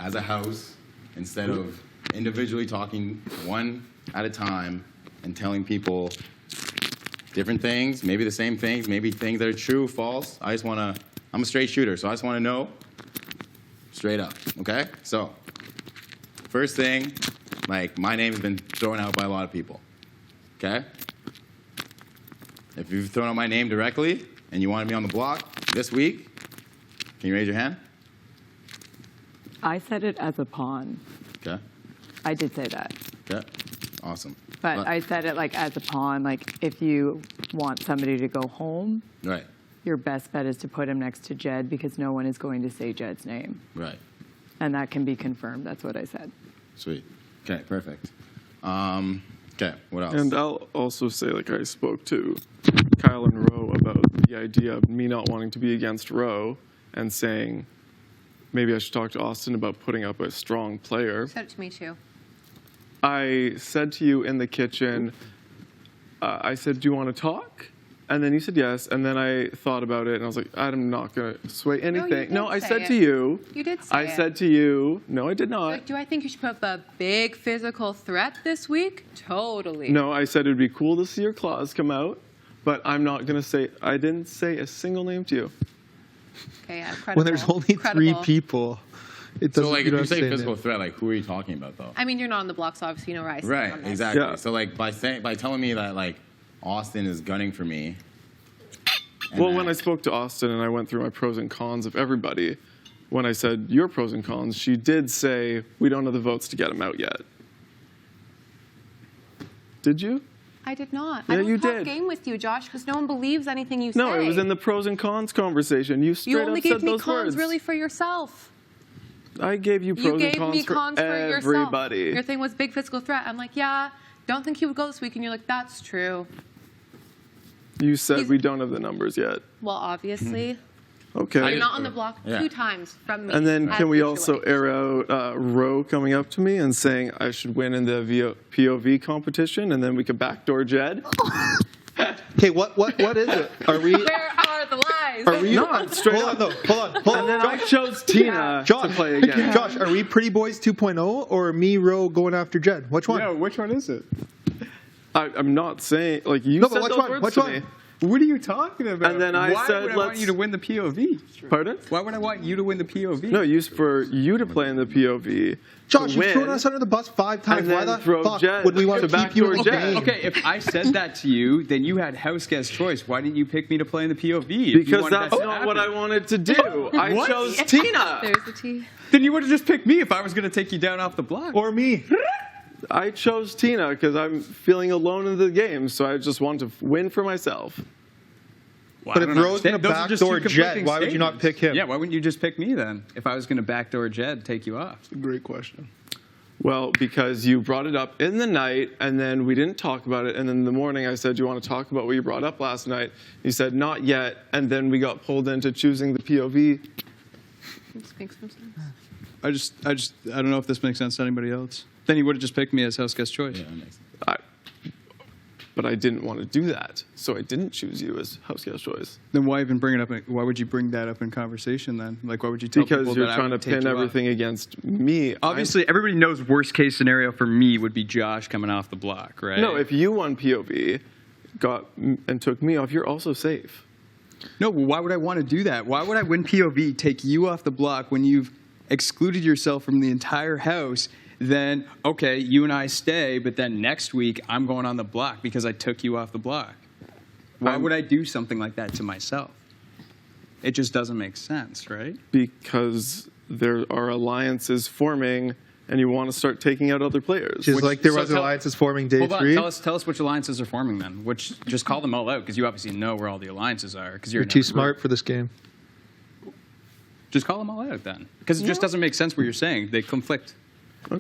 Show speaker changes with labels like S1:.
S1: as a house instead of individually talking one at a time and telling people different things, maybe the same things, maybe things that are true, false. I'm a straight shooter, so I just want to know straight up, okay? So, first thing, like, my name's been thrown out by a lot of people, okay? If you've thrown out my name directly and you want to be on the block this week, can you raise your hand?
S2: I said it as a pawn.
S1: Okay.
S2: I did say that.
S1: Okay. Awesome.
S2: But I said it like as a pawn, like if you want somebody to go home,
S1: Right.
S2: your best bet is to put him next to Jed because no one is going to say Jed's name.
S1: Right.
S2: And that can be confirmed. That's what I said.
S1: Sweet. Okay, perfect. Okay, what else?
S3: And I'll also say, like, I spoke to Kyle and Roe about the idea of me not wanting to be against Roe and saying maybe I should talk to Austin about putting up a strong player.
S4: Said it to me too.
S3: I said to you in the kitchen, I said, do you want to talk? And then you said yes. And then I thought about it, and I was like, I'm not going to sway anything.
S4: No,
S3: I
S4: say
S3: said
S4: it.
S3: to you.
S4: You did say
S3: I
S4: it.
S3: said to you, no, I did not.
S4: Like, do I think you should put up a big physical threat this week? Totally.
S3: No, I said it would be cool to see your claws come out, but I'm not going to say, I didn't say a single name to you.
S4: Okay, yeah, credible.
S5: When there's only
S4: Credible.
S5: 3 people, it doesn't.
S1: So, like,
S5: you
S1: if
S5: don't
S1: you
S5: have to
S1: say
S5: say
S1: physical
S5: names.
S1: threat, like, who are you talking about, though?
S4: I mean, you're not on the block, so obviously you know where I stand
S1: Right,
S4: on this.
S1: exactly.
S3: Yeah.
S1: So, like, by telling me that, like, Austin is gunning for me. and
S3: Well,
S1: that-
S3: when I spoke to Austin and I went through my pros and cons of everybody, when I said your pros and cons, she did say, we don't have the votes to get him out yet. Did you?
S4: I did not.
S3: Yeah,
S4: I don't
S3: you
S4: talk
S3: did.
S4: game with you, Josh, because no one believes anything you say.
S3: No, it was in the pros and cons conversation. You straight
S4: You only
S3: up said
S4: gave me
S3: those
S4: cons
S3: words.
S4: really for yourself.
S3: I gave you pros
S4: You
S3: and
S4: gave
S3: cons
S4: me
S3: for
S4: cons for yourself.
S3: everybody.
S4: Your thing was big physical threat. I'm like, yeah, don't think he would go this week. And you're like, that's true.
S3: You said
S4: He's-
S3: we don't have the numbers yet.
S4: Well, obviously.
S3: Okay.
S4: You're not on the block
S1: Yeah.
S4: 2 times from me.
S3: And then
S4: as
S3: can we
S4: usual.
S3: also air out Roe coming up to me and saying I should win in the POV competition, and then we could backdoor Jed?
S5: Okay, what is it? Are we?
S4: Where are the lies?
S3: Are we not straight
S5: Hold on,
S3: up?
S5: though. Hold on.
S3: And then I chose Tina
S5: Josh,
S3: to play again.
S5: Josh, are we Pretty Boys 2.0 or me, Ro, going after Jed? Which one?
S6: Yeah, which one is it?
S3: I'm not saying like you
S5: No, but
S3: said
S5: which
S3: those
S5: one?
S3: words
S5: Which
S3: to
S5: one?
S3: me.
S6: What are you talking about?
S3: And then I
S6: Why
S3: said,
S6: would I want
S3: let's-
S6: you to win the POV?
S3: Pardon?
S6: Why would I want you to win the POV?
S3: No, for you to play in the POV.
S5: Josh,
S3: to
S5: you've
S3: win,
S5: thrown us under the bus 5 times.
S3: and
S5: Why
S3: then
S5: the
S3: throw
S5: fuck
S3: Jed
S5: would we want
S3: to
S5: to keep you in the
S3: backdoor Jed.
S5: game?
S6: Okay, if I said that to you, then you had house guest choice. Why didn't you pick me to play in the POV? If you
S3: Because
S6: wanted
S3: that's
S6: that to
S3: not what I
S6: happen?
S3: wanted to do. I
S6: What?
S3: chose Tina.
S4: There's the T.
S6: Then you would have just picked me if I was going to take you down off the block.
S5: Or me.
S3: I chose Tina because I'm feeling alone in the game, so I just want to win for myself.
S6: Well,
S5: But
S6: I
S5: if
S6: don't
S5: Roe's
S6: understand.
S5: gonna
S6: Those are just two
S5: backdoor Jed,
S6: conflicting
S5: why would you not
S6: statements.
S5: pick him?
S6: Yeah, why wouldn't you just pick me then? If I was going to backdoor Jed, take you off.
S5: Great question.
S3: Well, because you brought it up in the night, and then we didn't talk about it, and then in the morning I said, do you want to talk about what you brought up last night? You said, not yet, and then we got pulled into choosing the POV.
S4: This makes some sense.
S6: I don't know if this makes sense to anybody else. Then you would have just picked me as house guest choice.
S1: Yeah, that makes sense.
S3: But I didn't want to do that, so I didn't choose you as house guest choice.
S6: Then why even bring it up? Why would you bring that up in conversation then? Like, why would you tell
S3: Because
S6: people
S3: you're
S6: that I
S3: trying to
S6: would take
S3: pin
S6: you off?
S3: everything against me.
S6: Obviously, everybody knows worst case scenario for me would be Josh coming off the block, right?
S3: No, if you won POV, and took me off, you're also safe.
S6: No, well, why would I want to do that? Why would I win POV, take you off the block when you've excluded yourself from the entire house? Then, okay, you and I stay, but then next week I'm going on the block because I took you off the block. Why would I do something like that to myself? It just doesn't make sense, right?
S3: Because there are alliances forming, and you want to start taking out other players.
S5: Just like there
S6: so
S5: was
S6: tell-
S5: alliances forming day
S6: Hold on,
S5: 3.
S6: tell us which alliances are forming then. Just call them all out because you obviously know where all the alliances are. Because
S5: You're too smart for this game.
S6: Just call them all out then, because it just doesn't make sense what you're saying. They conflict.
S3: Okay.